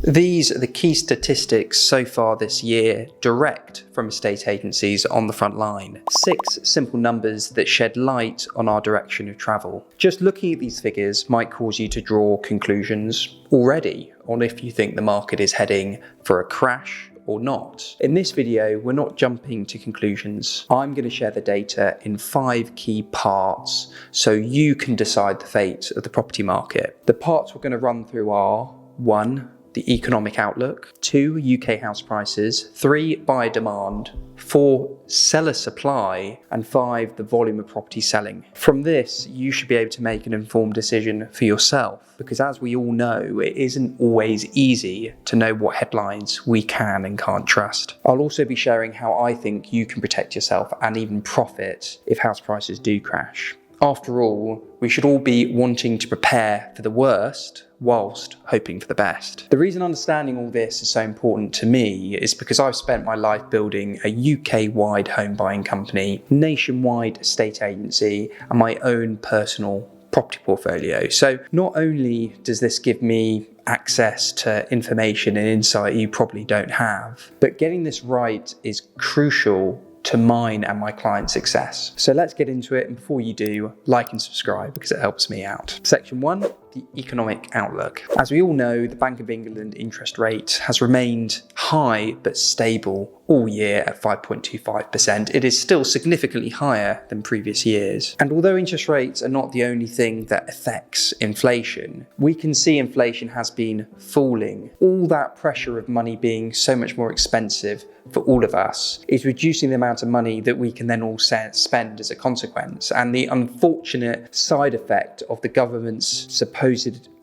These are the key statistics so far this year, direct from estate agencies on the front line. 6 simple numbers that shed light on our direction of travel. Just looking at these figures might cause you to draw conclusions already on if you think the market is heading for a crash or not. In this video, we're not jumping to conclusions. I'm going to share the data in 5 key parts so you can decide the fate of the property market. The parts we're going to run through are 1. The economic outlook, 2. UK house prices, 3. Buyer demand, 4. Seller supply, and 5. The volume of property selling. From this, you should be able to make an informed decision for yourself, because as we all know, it isn't always easy to know what headlines we can and can't trust. I'll also be sharing how I think you can protect yourself and even profit if house prices do crash. After all, we should all be wanting to prepare for the worst whilst hoping for the best. The reason understanding all this is so important to me is because I've spent my life building a UK-wide home buying company, nationwide estate agency, and my own personal property portfolio. So not only does this give me access to information and insight you probably don't have, but getting this right is crucial to mine and my client's success. So let's get into it, and before you do, like and subscribe because it helps me out. Section 1, the economic outlook. As we all know, the Bank of England interest rate has remained high but stable all year at 5.25%. It is still significantly higher than previous years. And although interest rates are not the only thing that affects inflation, we can see inflation has been falling. All that pressure of money being so much more expensive for all of us is reducing the amount of money that we can then all spend as a consequence. And the unfortunate side effect of the government's supposed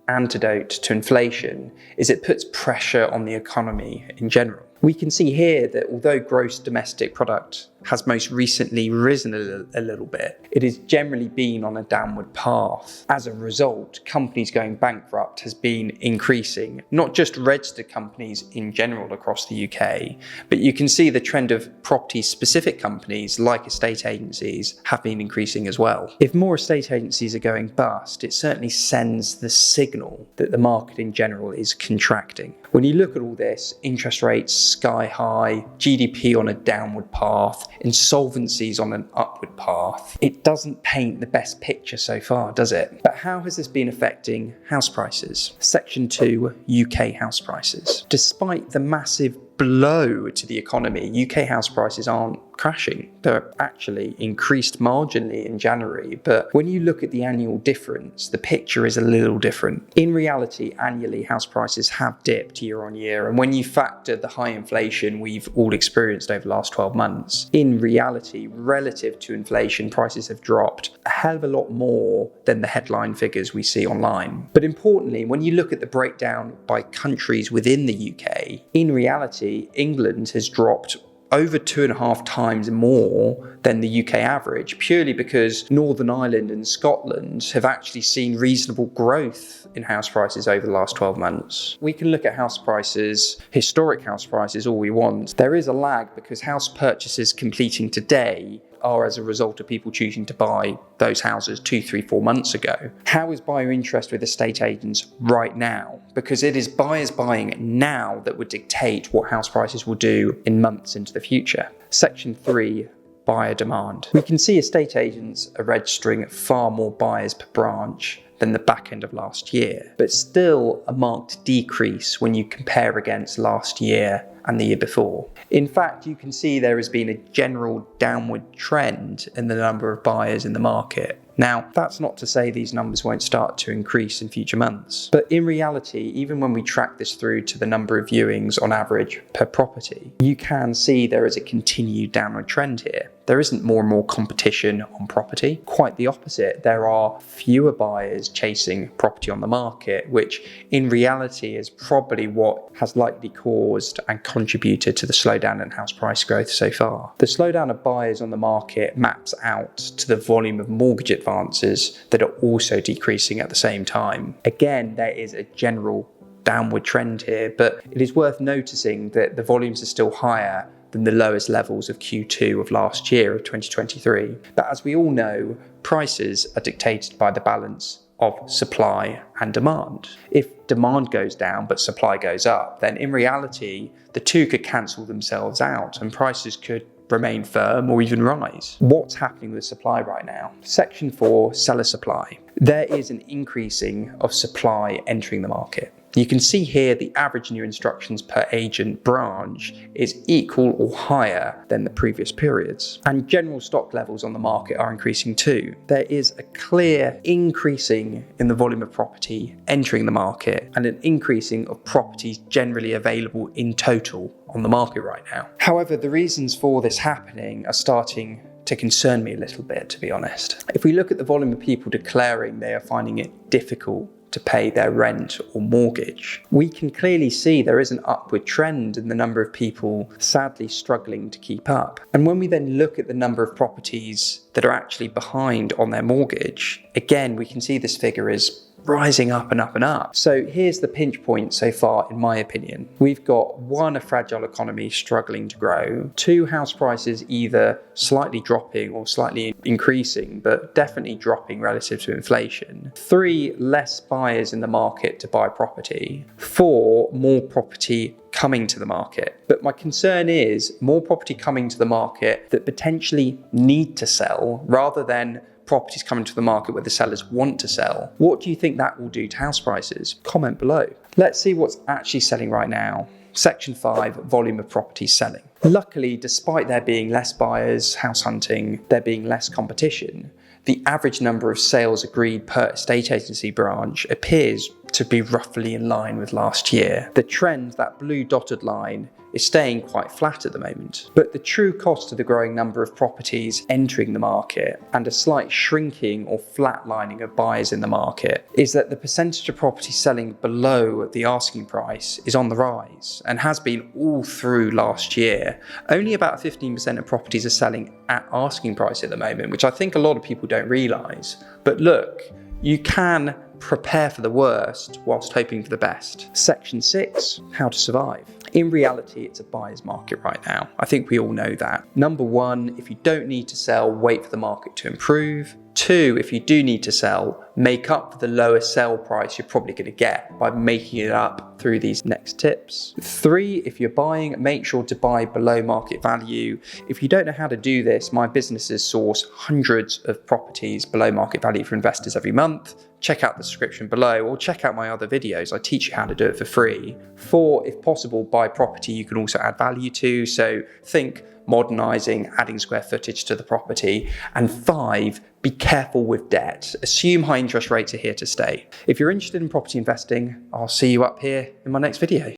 antidote to inflation is it puts pressure on the economy in general. We can see here that although gross domestic product has most recently risen a little bit, it has generally been on a downward path. As a result, companies going bankrupt has been increasing, not just registered companies in general across the UK, but you can see the trend of property-specific companies like estate agencies have been increasing as well. If more estate agencies are going bust, it certainly sends the signal that the market in general is contracting. When you look at all this, interest rates sky high, GDP on a downward path, insolvencies on an upward path, it doesn't paint the best picture so far, does it? But how has this been affecting house prices? Section 2, UK house prices. Despite the massive blow to the economy, UK house prices aren't crashing. They're actually increased marginally in January, but when you look at the annual difference, the picture is a little different. In reality, annually, house prices have dipped year on year, and when you factor the high inflation we've all experienced over the last 12 months, in reality, relative to inflation, prices have dropped a hell of a lot more than the headline figures we see online. But importantly, when you look at the breakdown by countries within the UK, in reality, England has dropped over 2.5 times more than the UK average, purely because Northern Ireland and Scotland have actually seen reasonable growth in house prices over the last 12 months. We can look at house prices, historic house prices, all we want. There is a lag because house purchases completing today are as a result of people choosing to buy those houses 2, 3, 4 months ago. How is buyer interest with estate agents right now? Because it is buyers buying now that would dictate what house prices will do in months into the future. Section 3, buyer demand. We can see estate agents are registering far more buyers per branch than the back end of last year, but still a marked decrease when you compare against last year and the year before. In fact, you can see there has been a general downward trend in the number of buyers in the market. Now, that's not to say these numbers won't start to increase in future months, but in reality, even when we track this through to the number of viewings on average per property, you can see there is a continued downward trend here. There isn't more and more competition on property. Quite the opposite. There are fewer buyers chasing property on the market, which in reality is probably what has likely caused and contributed to the slowdown in house price growth so far. The slowdown of buyers on the market maps out to the volume of mortgage advances that are also decreasing at the same time. Again, there is a general downward trend here, but it is worth noticing that the volumes are still higher than the lowest levels of Q2 of last year, of 2023. But as we all know, prices are dictated by the balance of supply and demand. If demand goes down but supply goes up, then in reality, the two could cancel themselves out and prices could remain firm or even rise. What's happening with supply right now? Section 4, seller supply. There is an increasing of supply entering the market. You can see here the average new instructions per agent branch is equal or higher than the previous periods. And general stock levels on the market are increasing too. There is a clear increasing in the volume of property entering the market and an increasing of properties generally available in total on the market right now. However, the reasons for this happening are starting to concern me a little bit, to be honest. If we look at the volume of people declaring they are finding it difficult to pay their rent or mortgage, we can clearly see there is an upward trend in the number of people sadly struggling to keep up. And when we then look at the number of properties that are actually behind on their mortgage, again, we can see this figure is rising up and up and up. So here's the pinch point so far, in my opinion. We've got 1, a fragile economy struggling to grow, 2, house prices either slightly dropping or slightly increasing, but definitely dropping relative to inflation, 3, less buyers in the market to buy property, 4, more property coming to the market. But my concern is more property coming to the market that potentially need to sell rather than properties coming to the market where the sellers want to sell. What do you think that will do to house prices? Comment below. Let's see what's actually selling right now. Section 5, volume of properties selling. Luckily, despite there being less buyers house hunting, there being less competition, the average number of sales agreed per estate agency branch appears to be roughly in line with last year. The trend, that blue dotted line, is staying quite flat at the moment. But the true cost of the growing number of properties entering the market and a slight shrinking or flatlining of buyers in the market is that the percentage of properties selling below the asking price is on the rise and has been all through last year. Only about 15% of properties are selling at asking price at the moment, which I think a lot of people don't realise. But look, you can prepare for the worst whilst hoping for the best. Section 6, how to survive. In reality, it's a buyer's market right now. I think we all know that. Number 1, if you don't need to sell, wait for the market to improve. 2, if you do need to sell, make up for the lower sell price you're probably going to get by making it up through these next tips. 3, if you're buying, make sure to buy below market value. If you don't know how to do this, my businesses source hundreds of properties below market value for investors every month. Check out the description below or check out my other videos. I teach you how to do it for free. 4, if possible, buy property you can also add value to. So think modernising, adding square footage to the property. And 5, be careful with debt. Assume high interest rates are here to stay. If you're interested in property investing, I'll see you up here in my next video.